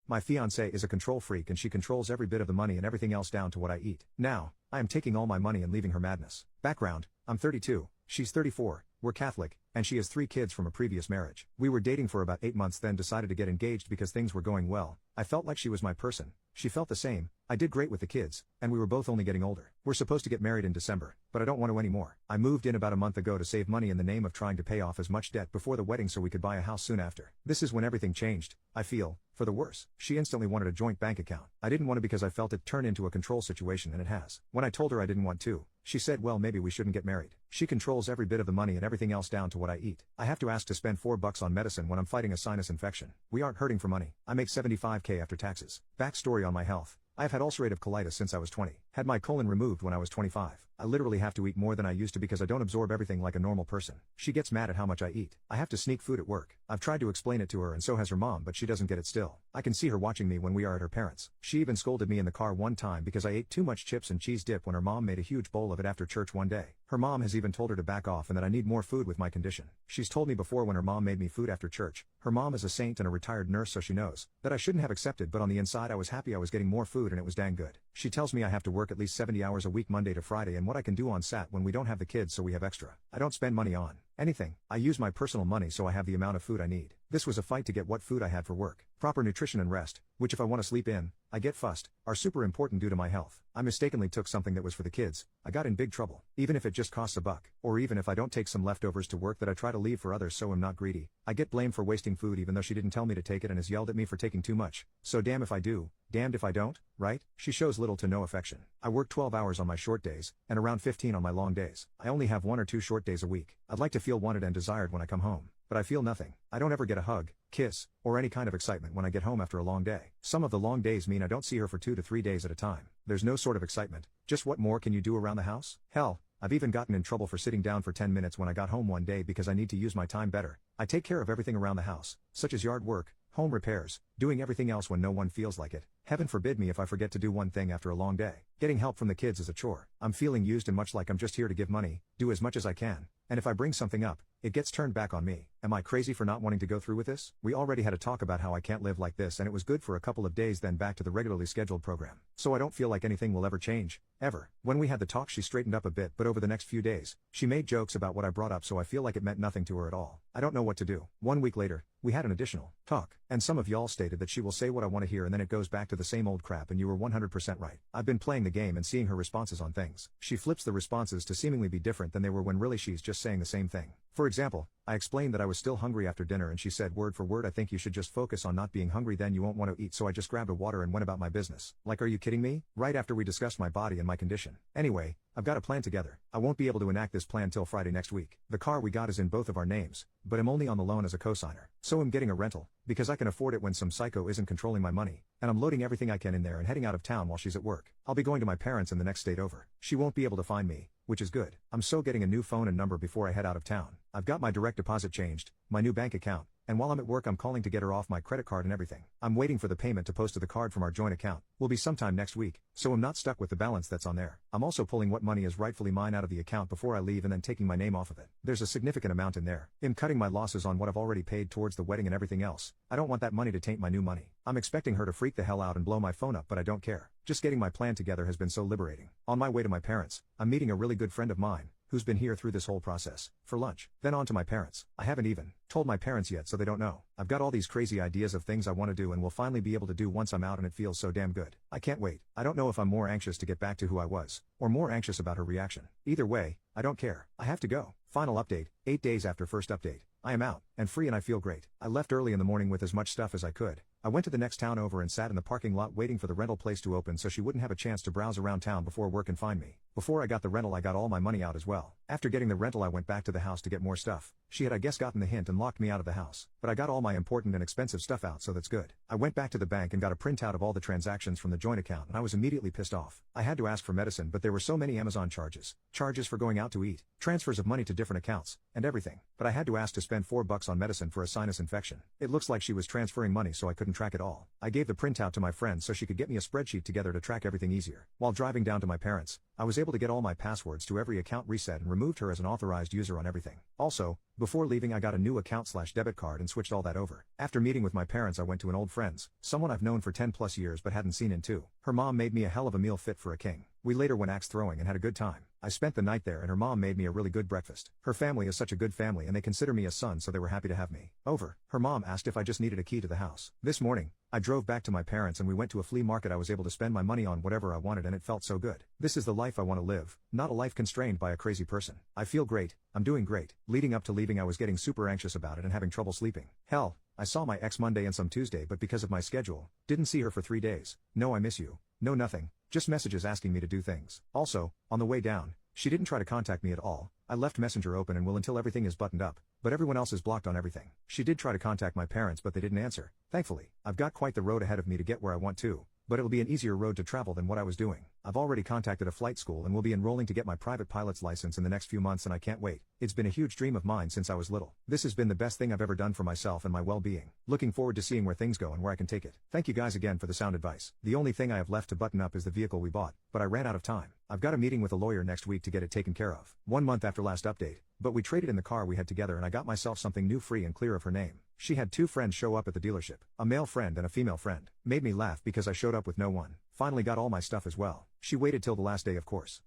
My fiance is a control freak and she controls every bit of the money and everything else down to what I eat. Now, I am taking all my money and leaving her madness. Background, I'm 32, she's 34, we're Catholic, and she has 3 kids from a previous marriage. We were dating for about 8 months then decided to get engaged because things were going well. I felt like she was my person. She felt the same. I did great with the kids, and we were both only getting older. We're supposed to get married in December, but I don't want to anymore. I moved in about a month ago to save money in the name of trying to pay off as much debt before the wedding so we could buy a house soon after. This is when everything changed, I feel, for the worse. She instantly wanted a joint bank account. I didn't want to because I felt it turn into a control situation and it has. When I told her I didn't want to, she said well maybe we shouldn't get married. She controls every bit of the money and everything else down to what I eat. I have to ask to spend $4 on medicine when I'm fighting a sinus infection. We aren't hurting for money. I make $75K after taxes. Backstory on my health. I have had ulcerative colitis since I was 20. Had my colon removed when I was 25. I literally have to eat more than I used to because I don't absorb everything like a normal person. She gets mad at how much I eat. I have to sneak food at work. I've tried to explain it to her and so has her mom but she doesn't get it still. I can see her watching me when we are at her parents'. She even scolded me in the car one time because I ate too much chips and cheese dip when her mom made a huge bowl of it after church one day. Her mom has even told her to back off and that I need more food with my condition. She's told me before when her mom made me food after church. Her mom is a saint and a retired nurse so she knows that I shouldn't have accepted but on the inside I was happy I was getting more food and it was dang good. She tells me I have to work at least 70 hours a week Monday to Friday and what I can do on Sat when we don't have the kids so we have extra. I don't spend money on anything. I use my personal money so I have the amount of food I need. This was a fight to get what food I had for work. Proper nutrition and rest, which if I want to sleep in, I get fussed, are super important due to my health. I mistakenly took something that was for the kids. I got in big trouble. Even if it just costs $1, or even if I don't take some leftovers to work that I try to leave for others so I'm not greedy. I get blamed for wasting food even though she didn't tell me to take it and has yelled at me for taking too much. So damn if I do, damned if I don't, right? She shows little to no affection. I work 12 hours on my short days, and around 15 on my long days. I only have 1 or 2 short days a week. I'd like to feel wanted and desired when I come home. But I feel nothing. I don't ever get a hug, kiss, or any kind of excitement when I get home after a long day. Some of the long days mean I don't see her for 2 to 3 days at a time. There's no sort of excitement. Just what more can you do around the house? Hell, I've even gotten in trouble for sitting down for 10 minutes when I got home one day because I need to use my time better. I take care of everything around the house, such as yard work, home repairs, doing everything else when no one feels like it. Heaven forbid me if I forget to do one thing after a long day. Getting help from the kids is a chore. I'm feeling used and much like I'm just here to give money, do as much as I can. And if I bring something up, it gets turned back on me. Am I crazy for not wanting to go through with this? We already had a talk about how I can't live like this and it was good for a couple of days then back to the regularly scheduled program. So I don't feel like anything will ever change, ever. When we had the talk she straightened up a bit but over the next few days, she made jokes about what I brought up so I feel like it meant nothing to her at all. I don't know what to do. 1 week later, we had an additional talk. And some of y'all stated that she will say what I want to hear and then it goes back to the same old crap and you were 100% right. I've been playing the game and seeing her responses on things. She flips the responses to seemingly be different than they were when really she's just saying the same thing. For example, I explained that I was still hungry after dinner and she said word for word I think you should just focus on not being hungry then you won't want to eat so I just grabbed a water and went about my business. Like are you kidding me? Right after we discussed my body and my condition. Anyway, I've got a plan together. I won't be able to enact this plan till Friday next week. The car we got is in both of our names, but I'm only on the loan as a cosigner. So I'm getting a rental, because I can afford it when some psycho isn't controlling my money, and I'm loading everything I can in there and heading out of town while she's at work. I'll be going to my parents in the next state over. She won't be able to find me, which is good. I'm so getting a new phone and number before I head out of town. I've got my direct deposit changed, my new bank account, and while I'm at work I'm calling to get her off my credit card and everything. I'm waiting for the payment to post to the card from our joint account. Will be sometime next week, so I'm not stuck with the balance that's on there. I'm also pulling what money is rightfully mine out of the account before I leave and then taking my name off of it. There's a significant amount in there. I'm cutting my losses on what I've already paid towards the wedding and everything else. I don't want that money to taint my new money. I'm expecting her to freak the hell out and blow my phone up but I don't care. Just getting my plan together has been so liberating. On my way to my parents, I'm meeting a really good friend of mine, who's been here through this whole process, for lunch. Then on to my parents. I haven't even told my parents yet so they don't know. I've got all these crazy ideas of things I want to do and will finally be able to do once I'm out and it feels so damn good. I can't wait. I don't know if I'm more anxious to get back to who I was, or more anxious about her reaction. Either way, I don't care. I have to go. Final update, 8 days after first update. I am out, and free and I feel great. I left early in the morning with as much stuff as I could. I went to the next town over and sat in the parking lot waiting for the rental place to open so she wouldn't have a chance to browse around town before work and find me. Before I got the rental I got all my money out as well. After getting the rental I went back to the house to get more stuff. She had I guess gotten the hint and locked me out of the house. But I got all my important and expensive stuff out so that's good. I went back to the bank and got a printout of all the transactions from the joint account and I was immediately pissed off. I had to ask for medicine but there were so many Amazon charges. Charges for going out to eat. Transfers of money to different accounts. And everything. But I had to ask to spend $4 on medicine for a sinus infection. It looks like she was transferring money so I couldn't track it all. I gave the printout to my friend so she could get me a spreadsheet together to track everything easier. While driving down to my parents, I was able to get all my passwords to every account reset and removed her as an authorized user on everything. Also, before leaving I got a new account/debit card and switched all that over. After meeting with my parents I went to an old friend's, someone I've known for 10 plus years but hadn't seen in 2. Her mom made me a hell of a meal fit for a king. We later went axe throwing and had a good time. I spent the night there and her mom made me a really good breakfast. Her family is such a good family and they consider me a son, so they were happy to have me over. Her mom asked if I just needed a key to the house. This morning, I drove back to my parents and we went to a flea market. I was able to spend my money on whatever I wanted and it felt so good. This is the life I want to live, not a life constrained by a crazy person. I feel great, I'm doing great. Leading up to leaving I was getting super anxious about it and having trouble sleeping. Hell, I saw my ex Monday and some Tuesday, but because of my schedule, didn't see her for 3 days. No, I miss you. No, nothing. Just messages asking me to do things. Also, on the way down, she didn't try to contact me at all. I left Messenger open and will until everything is buttoned up, but everyone else is blocked on everything. She did try to contact my parents but they didn't answer. Thankfully, I've got quite the road ahead of me to get where I want to, but it'll be an easier road to travel than what I was doing. I've already contacted a flight school and will be enrolling to get my private pilot's license in the next few months and I can't wait. It's been a huge dream of mine since I was little. This has been the best thing I've ever done for myself and my well-being. Looking forward to seeing where things go and where I can take it. Thank you guys again for the sound advice. The only thing I have left to button up is the vehicle we bought, but I ran out of time. I've got a meeting with a lawyer next week to get it taken care of. 1 month after last update, but we traded in the car we had together and I got myself something new free and clear of her name. She had 2 friends show up at the dealership, a male friend and a female friend. Made me laugh because I showed up with no one. Finally got all my stuff as well. She waited till the last day of course.